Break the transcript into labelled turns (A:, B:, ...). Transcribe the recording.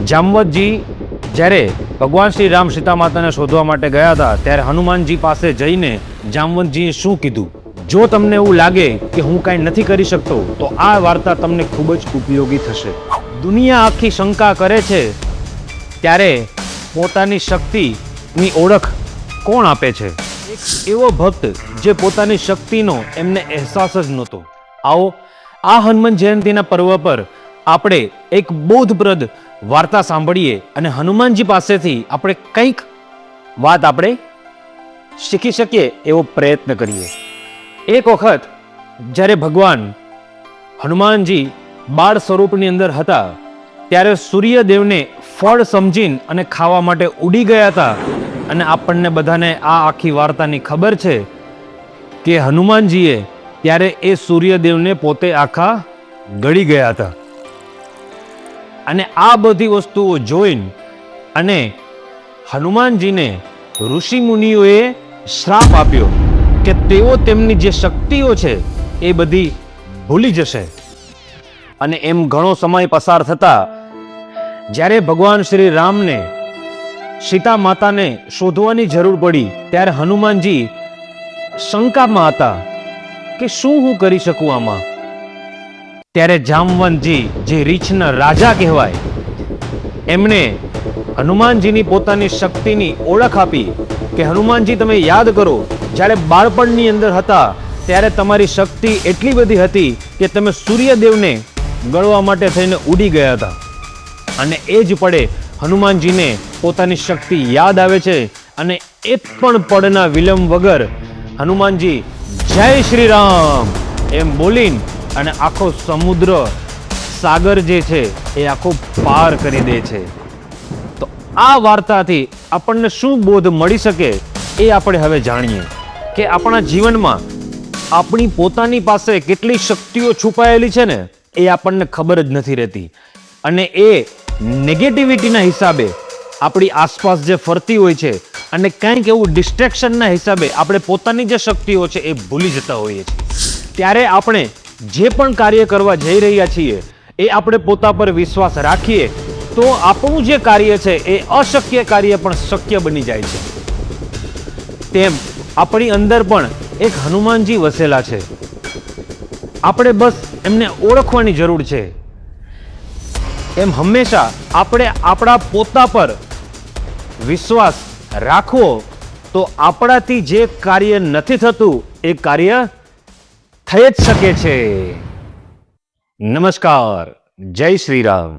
A: જામવંતજી જ્યારે ભગવાન શ્રી રામ સીતા માતાને શોધવા માટે ગયા હતા ત્યારે હનુમાનજી પાસે જઈને જામવંતજીએ શું કીધું? જો તમને એવું લાગે કે હું કાંઈ નથી કરી શકતો તો આ વાર્તા તમને ખૂબ જ ઉપયોગી થશે. દુનિયા આખી શંકા કરે છે ત્યારે પોતાની શક્તિની ઓળખ કોણ આપે છે? એક એવો ભક્ત જે પોતાની શક્તિનો એમને અહેસાસ જ નહોતો. આવો આ હનુમાન જયંતિના પર્વ પર આપણે એક બોધપ્રદ વાર્તા સાંભળીએ અને હનુમાનજી પાસેથી આપણે કંઈક વાત આપણે શીખી શકીએ એવો પ્રયત્ન કરીએ. એક વખત જ્યારે ભગવાન હનુમાનજી બાળ સ્વરૂપની અંદર હતા ત્યારે સૂર્યદેવને ફળ સમજીને અને ખાવા માટે ઉડી ગયા હતા. અને આપણને બધાને આ આખી વાર્તાની ખબર છે કે હનુમાનજીએ ત્યારે એ સૂર્યદેવને પોતે આખા ગળી ગયા હતા. અને આ બધી વસ્તુઓ જોઈને અને હનુમાનજીને ઋષિ મુનિઓએ શ્રાપ આપ્યો કે તેઓ તેમની જે શક્તિઓ છે એ બધી ભૂલી જશે. અને એમ ઘણો સમય પસાર થતા જ્યારે ભગવાન શ્રી રામને સીતા માતાને શોધવાની જરૂર પડી ત્યારે હનુમાનજી શંકામાં હતા કે શું હું કરી શકું આમાં. ત્યારે જામવંતજી જે રીછના રાજા કહેવાય એમણે હનુમાનજીની પોતાની શક્તિની ઓળખ આપી કે હનુમાનજી તમે યાદ કરો જ્યારે બાળપણની અંદર હતા ત્યારે તમારી શક્તિ એટલી બધી હતી કે તમે સૂર્યદેવને ગળવા માટે થઈને ઉડી ગયા હતા. અને એ જ પડે હનુમાનજીને પોતાની શક્તિ યાદ આવે છે અને એક પણ પળના વિલંબ વગર હનુમાનજી જય શ્રી રામ એમ બોલીને અને આખો સમુદ્ર સાગર જે છે એ આખો પાર કરી દે છે. તો આ વાર્તાથી આપણને શું બોધ મળી શકે એ આપણે હવે જાણીએ કે આપણા જીવનમાં આપણી પોતાની પાસે કેટલી શક્તિઓ છુપાયેલી છે ને એ આપણને ખબર જ નથી રહેતી. અને એ નેગેટિવિટીના હિસાબે આપણી આસપાસ જે ફરતી હોય છે અને કંઈક એવું ડિસ્ટ્રેક્શનના હિસાબે આપણે પોતાની જે શક્તિઓ છે એ ભૂલી જતા હોઈએ છીએ. ત્યારે આપણે જે પણ કાર્ય કરવા જઈ રહ્યા છીએ એ આપણે પોતા પર વિશ્વાસ રાખીએ તો આપણું જે કાર્ય છે એ અશક્ય કાર્ય પણ શક્ય બની જાય છે. તેમ આપણી અંદર પણ એક હનુમાનજી વસેલા છે. આપણે બસ એમને ઓળખવાની જરૂર છે. એમ હંમેશા આપણે આપણા પોતા પર વિશ્વાસ રાખવો તો આપણાથી જે કાર્ય નથી થતું એ કાર્ય થઈ જ શકે છે. નમસ્કાર. જય શ્રી રામ.